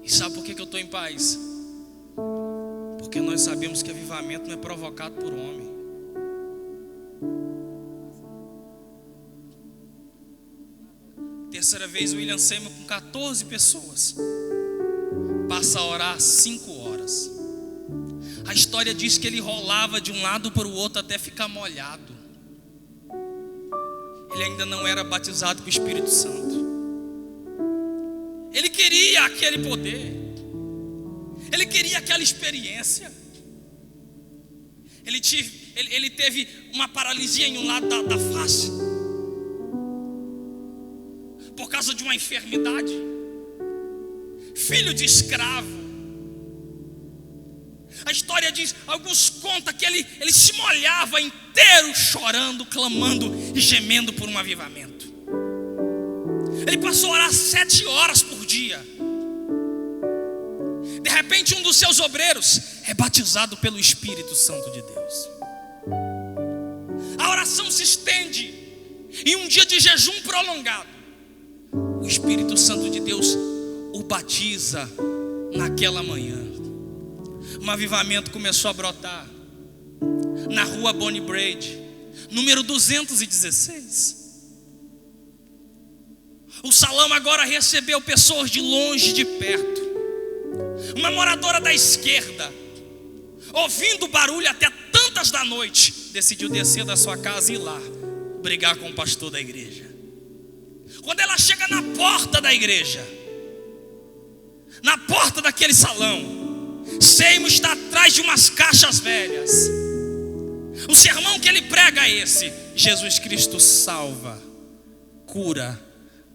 E sabe por que eu estou em paz? Porque nós sabemos que avivamento não é provocado por homem. Terceira vez, William Seymour, com 14 pessoas, passa a orar 5 horas. A história diz que ele rolava de um lado para o outro até ficar molhado. Ele ainda não era batizado com o Espírito Santo. Ele queria aquele poder. Ele queria aquela experiência. Ele teve uma paralisia em um lado da face, por causa de uma enfermidade. Filho de escravo. A história diz, alguns contam que ele se molhava inteiro chorando, clamando e gemendo por um avivamento. Ele passou a orar 7 horas por dia. De repente um dos seus obreiros é batizado pelo Espírito Santo de Deus. A oração se estende. Em um dia de jejum prolongado, o Espírito Santo de Deus o batiza naquela manhã. Um avivamento começou a brotar na rua Bonnie Braid, número 216. O salão agora recebeu pessoas de longe e de perto. Uma moradora da esquerda, ouvindo o barulho até tantas da noite, decidiu descer da sua casa e ir lá brigar com o pastor da igreja. Quando ela chega na porta da igreja, na porta daquele salão, Seimo está atrás de umas caixas velhas. O sermão que ele prega é esse: Jesus Cristo salva, cura,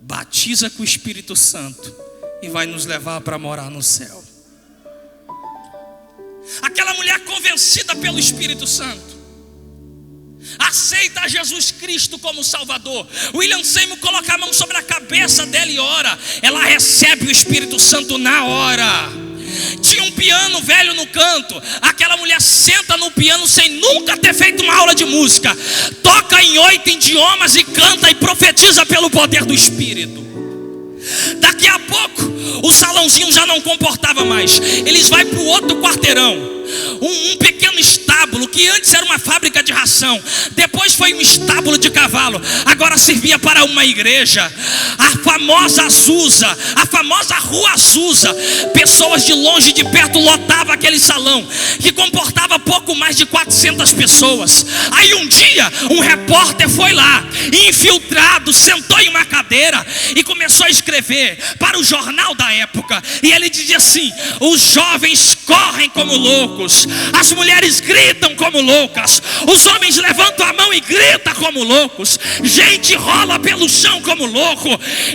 batiza com o Espírito Santo e vai nos levar para morar no céu. Aquela mulher convencida pelo Espírito Santo aceita Jesus Cristo como Salvador. William Seymour coloca a mão sobre a cabeça dela e ora. Ela recebe o Espírito Santo na hora. Tinha um piano velho no canto. Aquela mulher senta no piano sem nunca ter feito uma aula de música, toca em 8 idiomas e canta e profetiza pelo poder do Espírito. Daqui a pouco o salãozinho já não comportava mais. Eles vão para o outro quarteirão. Um pequeno estábulo que antes era uma fábrica de ração, depois foi um estábulo de cavalo, agora servia para uma igreja. A famosa Azusa, a famosa rua Azusa. Pessoas de longe e de perto lotavam aquele salão, que comportava pouco mais de 400 pessoas. Aí um dia um repórter foi lá, infiltrado, sentou em uma cadeira e começou a escrever para o jornal da época. E ele dizia assim: os jovens correm como loucos, as mulheres gritam como loucas, os homens levantam a mão e gritam como loucos, gente rola pelo chão como louco.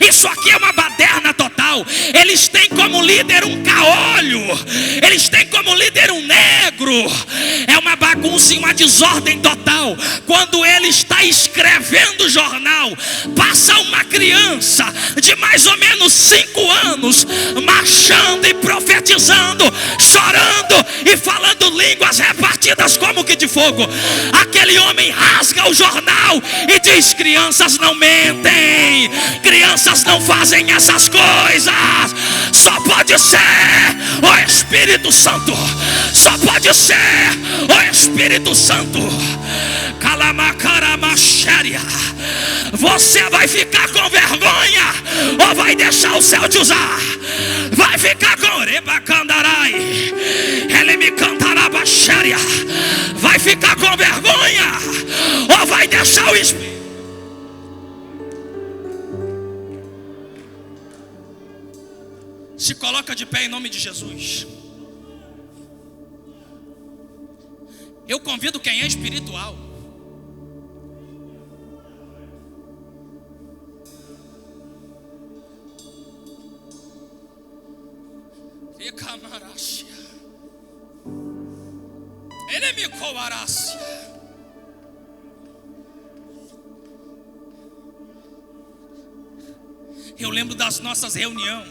Isso aqui é uma baderna total. Eles têm como líder um caolho, eles têm como líder um negro. É uma bagunça e uma desordem total. Quando ele está escrevendo o jornal, passa uma criança de mais ou menos 5 anos marchando e profetizando, chorando e falando línguas repartidas como que de fogo. Aquele homem rasga o jornal e diz: crianças não mentem, crianças não fazem essas coisas. Só pode ser o Espírito Santo, só pode ser o Espírito Santo. Calamacaramachéria. Você vai ficar com vergonha ou vai deixar o céu te usar? Vai ficar com Rebacandarai, ele me cantará baixéria. Vai ficar com vergonha ou vai deixar o Espírito? Se coloca de pé em nome de Jesus. Eu convido quem é espiritual. Eu lembro das nossas reuniões,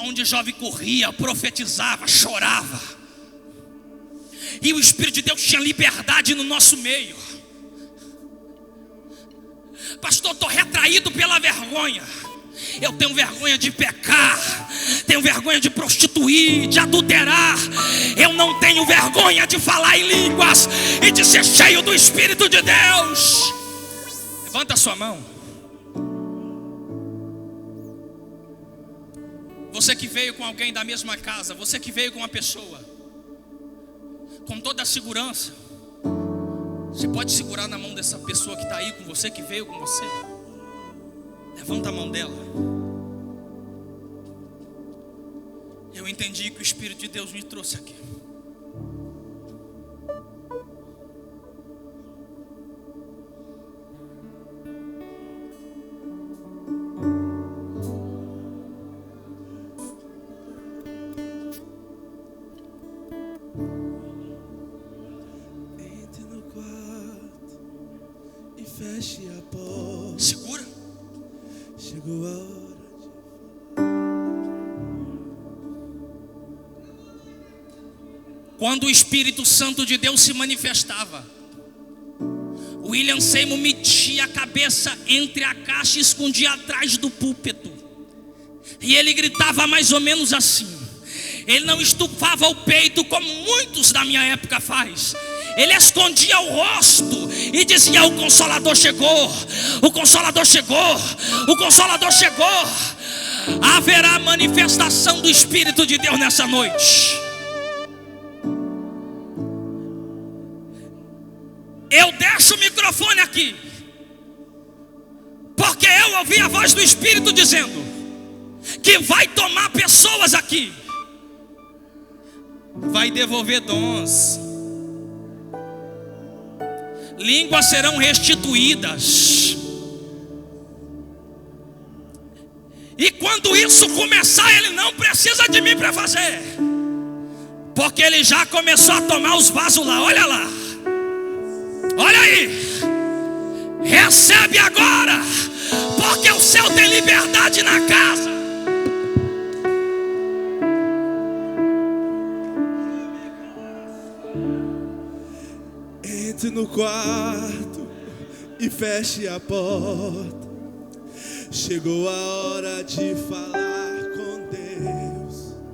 onde o jovem corria, profetizava, chorava, e o Espírito de Deus tinha liberdade no nosso meio. Pastor, estou retraído pela vergonha. Eu tenho vergonha de pecar, tenho vergonha de prostituir, de adulterar. Eu não tenho vergonha de falar em línguas e de ser cheio do Espírito de Deus. Levanta a sua mão. Você que veio com alguém da mesma casa, você que veio com uma pessoa, com toda a segurança, você pode segurar na mão dessa pessoa que está aí com você, que veio com você. Levanta a mão dela. Eu entendi que o Espírito de Deus me trouxe aqui. quando o Espírito Santo de Deus se manifestava, William Seymour metia a cabeça entre a caixa e escondia atrás do púlpito. E ele gritava mais ou menos assim. Ele não estufava o peito como muitos da minha época faz. Ele escondia o rosto e dizia: o Consolador chegou, o Consolador chegou, o Consolador chegou. Haverá manifestação do Espírito de Deus nessa noite. Eu deixo o microfone aqui, porque eu ouvi a voz do Espírito dizendo que vai tomar pessoas aqui, vai devolver dons, línguas serão restituídas. E quando isso começar, ele não precisa de mim para fazer, porque ele já começou a tomar os vasos lá. Olha lá, olha aí, recebe agora, porque o céu tem liberdade na casa. Entre no quarto e feche a porta. Chegou a hora de falar com Deus.